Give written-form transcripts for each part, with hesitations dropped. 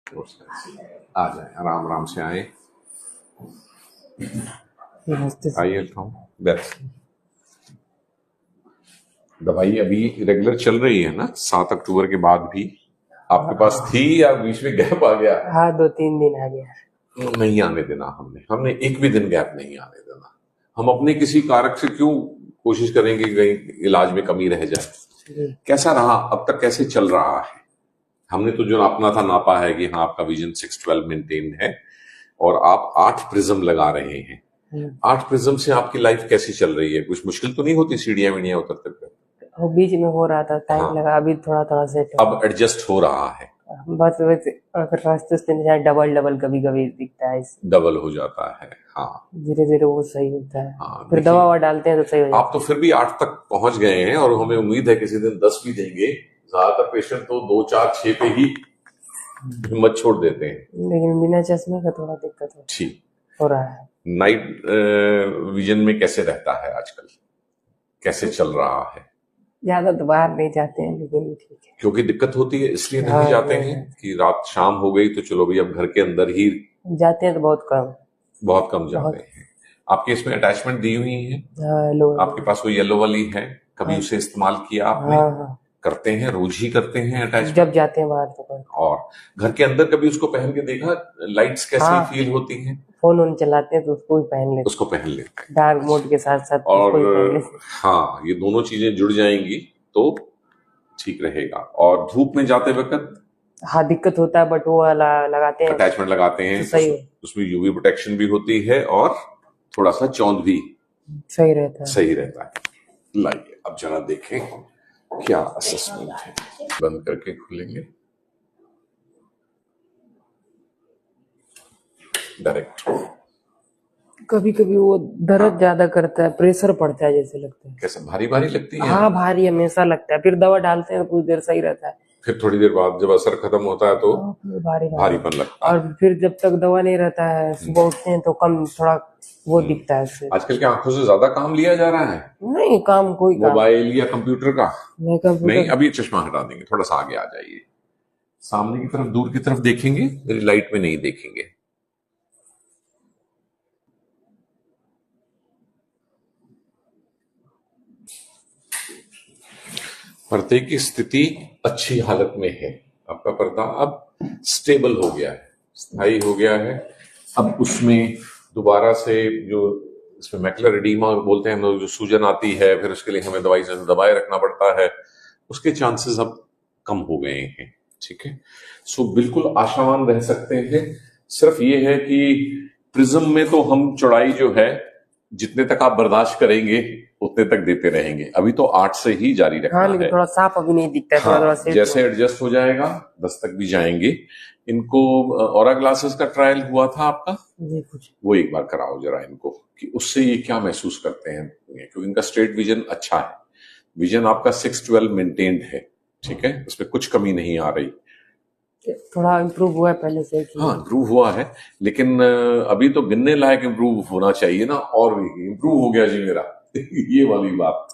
आ जाए, आराम आराम से आए। आइए बैठ। दवाई अभी रेगुलर चल रही है ना 7 अक्टूबर के बाद भी? आपके पास थी या बीच में गैप आ गया? हाँ 2-3 दिन आ गया। नहीं आने देना, हमने एक भी दिन गैप नहीं आने देना। हम अपने किसी कारक से क्यों कोशिश करेंगे कि कहीं इलाज में कमी रह जाए। कैसा रहा अब तक, कैसे चल रहा है? हमने तो जो नापना था नापा है कि हाँ आपका विजन 6-12 मेंटेन है और आप 8 प्रिज्म लगा रहे हैं। 8 प्रिज्म से आपकी लाइफ कैसी चल रही है? कुछ मुश्किल तो नहीं होती सीढ़ियां वीढ़ियां उतरते पे? वो बीच में हो रहा था, टाइम लगा, अभी थोड़ा थोड़ा सेट अब एडजस्ट हो रहा है। बस अगर रास्ते से डबल कभी कभी दिखता है, डबल हो जाता है। हाँ धीरे धीरे वो सही होता है। हाँ, फिर दवा डालते हैं तो सही हो जाता है। आप तो फिर भी 8 तक पहुंच गए हैं और हमें उम्मीद है किसी दिन 10 भी देंगे। ज्यादातर पेशेंट तो 2, 4, 6 पे ही हिम्मत छोड़ देते हैं, लेकिन बिना चश्मे का थोड़ा दिक्कत ठीक हो रहा है। नाइट विजन में कैसे रहता है आजकल, कैसे चल रहा है? ज्यादा तो बाहर नहीं जाते हैं, लेकिन ठीक है। क्योंकि दिक्कत होती है इसलिए नहीं जाते हैं कि रात शाम हो गई तो चलो भाई अब घर के अंदर ही जाते हैं, तो बहुत कम जाते हैं। आपके इसमें अटैचमेंट दी हुई है? आपके पास वो येलो वाली है, कभी उसे इस्तेमाल किया आपने? करते हैं, रोज ही करते हैं अटैचमेंट जब जाते हैं बाहर तो। और घर के अंदर कभी उसको पहन के देखा? लाइट्स कैसी फील होती हैं? फोन चलाते हैं तो उसको पहन लेते हैं डार्क मोड के साथ साथ। और हाँ, ये दोनों चीजें जुड़ जाएंगी तो ठीक रहेगा। और धूप में जाते वक्त हाँ दिक्कत होता है, बट वो लगाते हैं, अटैचमेंट लगाते हैं तो सही उसमें यूवी प्रोटेक्शन भी होती है और थोड़ा सा चौंध भी सही रहता है। लाइए अब जरा देखें क्या असेसमेंट है। बंद करके खुलेंगे डायरेक्ट। कभी कभी वो दर्द ज्यादा करता है, प्रेशर पड़ता है जैसे लगता है। कैसा, भारी भारी लगती है? हाँ भारी हमेशा लगता है, फिर दवा डालते हैं तो कुछ देर सही रहता है, फिर थोड़ी देर बाद जब असर खत्म होता है तो भारीपन लगता है। और फिर जब तक दवा नहीं रहता है, सुबह उठते हैं तो कम थोड़ा वो दिखता है। आजकल क्या आंखों से ज्यादा काम लिया जा रहा है? नहीं, काम कोई मोबाइल या कंप्यूटर का नहीं। अभी चश्मा हटा देंगे, थोड़ा सा आगे आ जाइए, सामने की तरफ, दूर की तरफ देखेंगे, मेरी लाइट में नहीं देखेंगे। पर्दे की स्थिति अच्छी हालत में है। आपका पर्दा अब स्टेबल हो गया है, स्थायी हो गया है। अब उसमें दोबारा से जो इसमें मैकुलर एडीमा बोलते हैं हम लोग, जो सूजन आती है फिर उसके लिए हमें दवाई से दबाए रखना पड़ता है, उसके चांसेस अब कम हो गए हैं। ठीक है, सो बिल्कुल आशावान रह सकते हैं। सिर्फ ये है कि प्रिज्म में तो हम चौड़ाई जो है जितने तक आप बर्दाश्त करेंगे उतने तक देते रहेंगे। अभी तो 8 से ही जारी रखना है। थोड़ा साफ अभी नहीं दिखता है। हाँ, जैसे एडजस्ट हो जाएगा 10 तक भी जाएंगे। इनको ऑरा ग्लासेस का ट्रायल हुआ था आपका? वो एक बार कराओ जरा इनको कि उससे ये क्या महसूस करते हैं, क्योंकि इनका स्ट्रेट विजन अच्छा है। विजन आपका 6-12 मेंटेन्ड है, ठीक है, उसमें कुछ कमी नहीं आ रही। थोड़ा इम्प्रूव हुआ है पहले से। हाँ इम्प्रूव हुआ है, लेकिन अभी तो गिनने लायक इम्प्रूव होना चाहिए ना, और भी इम्प्रूव हो गया जी मेरा ये वाली बात।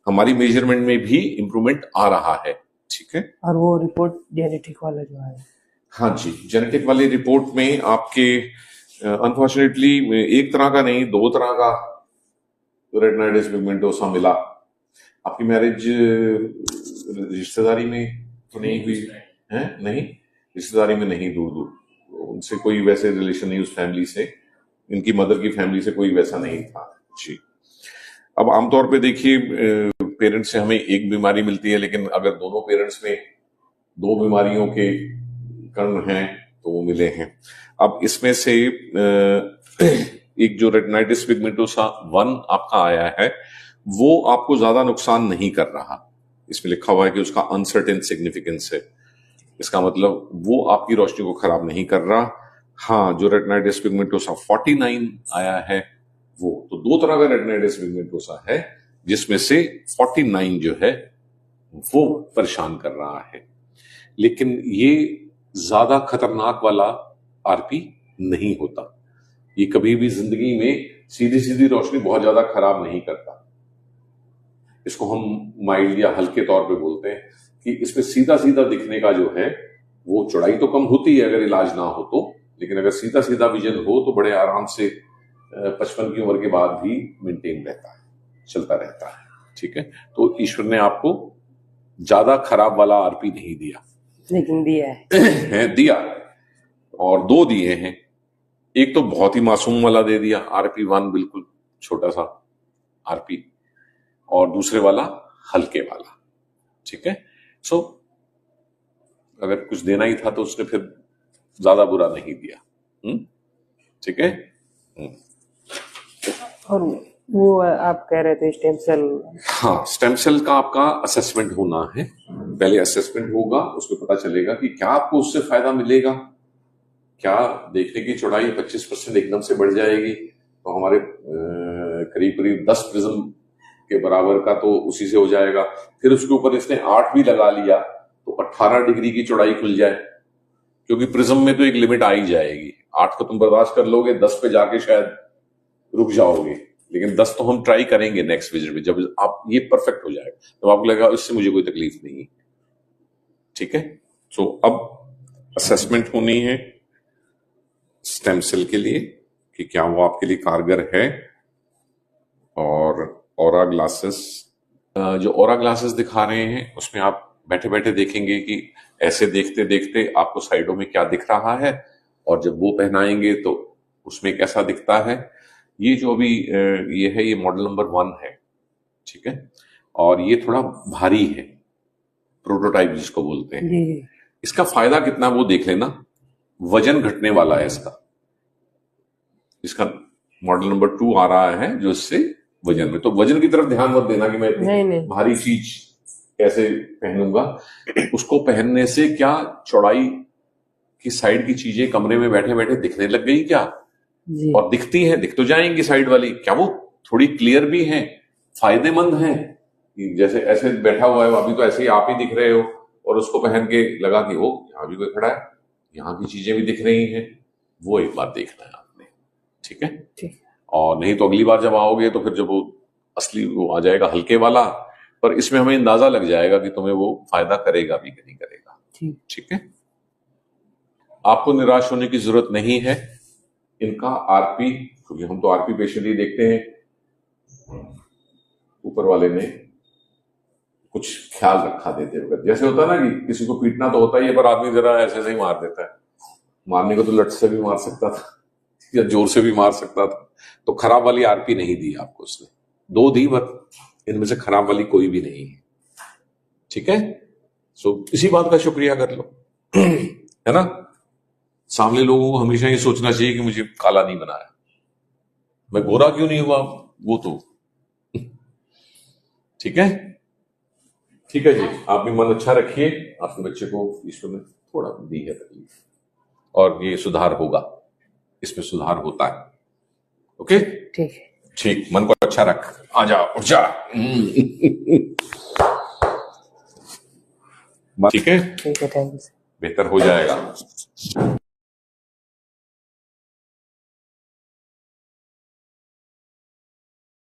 हमारी मेजरमेंट में भी इम्प्रूवमेंट आ रहा है, ठीक है। और वो रिपोर्ट जेनेटिक वाला जो है, हाँ जी, जेनेटिक वाली रिपोर्ट में आपके अनफॉर्चुनेटली एक तरह का नहीं, 2 तरह का रेटिनाइटिस पिगमेंटोसा मिला। आपकी मैरिज रिश्तेदारी में तो नहीं हुई है? नहीं, रिश्तेदारी में नहीं, दूर दूर उनसे कोई वैसे रिलेशन नहीं, उस फैमिली से, इनकी मदर की फैमिली से कोई वैसा नहीं था जी। अब आमतौर पे देखिए पेरेंट्स से हमें एक बीमारी मिलती है, लेकिन अगर दोनों पेरेंट्स में 2 बीमारियों के कण हैं तो वो मिले हैं। अब इसमें से एक जो रेटिनाइटिस पिगमेंटोसा 1 आपका आया है वो आपको ज्यादा नुकसान नहीं कर रहा। इसमें लिखा हुआ है कि उसका अनसर्टेन सिग्निफिकेंस है, इसका मतलब वो आपकी रोशनी को खराब नहीं कर रहा। हाँ, जो रेटिनाइटिस पिगमेंटोसा 49 आया है वो तो 2 तरह का रेटिनाइटिस पिगमेंटोसा है, जिसमें से 49 जो है वो परेशान कर रहा है। लेकिन ये ज्यादा खतरनाक वाला आरपी नहीं होता। ये कभी भी जिंदगी में सीधी सीधी रोशनी बहुत ज्यादा खराब नहीं करता। इसको हम माइल्ड या हल्के तौर पे बोलते हैं कि इसमें सीधा सीधा दिखने का जो है वो चौड़ाई तो कम होती है अगर इलाज ना हो तो, लेकिन अगर सीधा सीधा विजन हो तो बड़े आराम से 55 की उम्र के बाद भी मेंटेन रहता है, चलता रहता है। ठीक है, तो ईश्वर ने आपको ज्यादा खराब वाला आरपी नहीं दिया, लेकिन दिया है। दिया, और दो दिए हैं। एक तो बहुत ही मासूम वाला दे दिया, RP1 बिल्कुल छोटा सा आरपी, और दूसरे वाला हल्के वाला। ठीक है, सो अगर कुछ देना ही था तो उसने फिर ज्यादा बुरा नहीं दिया। ठीक है। और वो आप कह रहे थे स्टेम सेल। हाँ, स्टेम सेल का आपका असेसमेंट होना है। पहले असेसमेंट होगा, उसमें पता चलेगा कि क्या आपको उससे फायदा मिलेगा। क्या देखने की चौड़ाई 25% एकदम से बढ़ जाएगी तो हमारे करीब करीब 10 प्रिज्म के बराबर का तो उसी से हो जाएगा। फिर उसके ऊपर इसने 8 भी लगा लिया तो 18 डिग्री की चौड़ाई खुल जाए, क्योंकि प्रिज्म में तो एक लिमिट आ ही जाएगी। 8 को तुम बर्दाश्त कर लोगे, 10 पे जाके शायद रुक जाओगे, लेकिन 10 तो हम ट्राई करेंगे नेक्स्ट विजिट में। जब आप ये परफेक्ट हो जाएगा तो आपको लगेगा इससे मुझे कोई तकलीफ नहीं है। ठीक है, सो अब असेसमेंट होनी है स्टेम सेल के लिए कि क्या वो आपके लिए कारगर है। और ऑरा ग्लासेस, जो ऑरा ग्लासेस दिखा रहे हैं उसमें आप बैठे बैठे देखेंगे कि ऐसे देखते देखते आपको साइडों में क्या दिख रहा है, और जब वो पहनाएंगे तो उसमें कैसा दिखता है। ये जो अभी ये है, ये मॉडल नंबर 1 है। ठीक है, और ये थोड़ा भारी है, प्रोटोटाइप जिसको बोलते हैं। जी। इसका फायदा कितना वो देख लेना, वजन घटने वाला है इसका मॉडल नंबर 2 आ रहा है जो इससे वजन में, तो वजन की तरफ ध्यान मत देना कि मैं नहीं। भारी चीज कैसे पहनूंगा। उसको पहनने से क्या चौड़ाई की साइड की चीजें कमरे में बैठे बैठे दिखने लग गई क्या? जी। और दिखती हैं, दिख तो जाएंगी साइड वाली, क्या वो थोड़ी क्लियर भी हैं, फायदेमंद हैं। जैसे ऐसे बैठा हुआ है अभी तो ऐसे ही आप ही दिख रहे हो, और उसको पहन के लगा कि वो यहाँ भी कोई खड़ा है, यहाँ की चीजें भी दिख रही हैं, वो एक बार देखना है आपने। ठीक है, ठीक। और नहीं तो अगली बार जब आओगे तो फिर जब वो असली वो आ जाएगा हल्के वाला, पर इसमें हमें अंदाजा लग जाएगा कि तुम्हें वो फायदा करेगा भी कि नहीं करेगा। ठीक है, आपको निराश होने की जरूरत नहीं है। इनका आरपी, क्योंकि हम तो आरपी पेशेंट ही देखते हैं, ऊपर वाले ने कुछ ख्याल रखा देते हुए। जैसे होता है ना कि किसी को पीटना तो होता ही है, पर आदमी जरा ऐसे ही मार देता है। मारने को तो लठ से भी मार सकता था या जोर से भी मार सकता था। तो खराब वाली आरपी नहीं दी आपको उसने, 2 दी, बट इनमें से खराब वाली कोई भी नहीं है। ठीक है, सो इसी बात का शुक्रिया कर लो, है ना। सामने लोगों को हमेशा ये सोचना चाहिए कि मुझे काला नहीं बनाया, मैं गोरा क्यों नहीं हुआ, वो तो ठीक है। ठीक है जी, आप भी मन अच्छा रखिए। आपके बच्चे को ईश्वर ने थोड़ा दी है तकलीफ, और ये सुधार होगा, इसमें सुधार होता है। ओके, ठीक है। ठीक, मन को अच्छा रख, आ जा, उठ जा। ठीक है, ठीक है, थैंक यू। बेहतर हो जाएगा।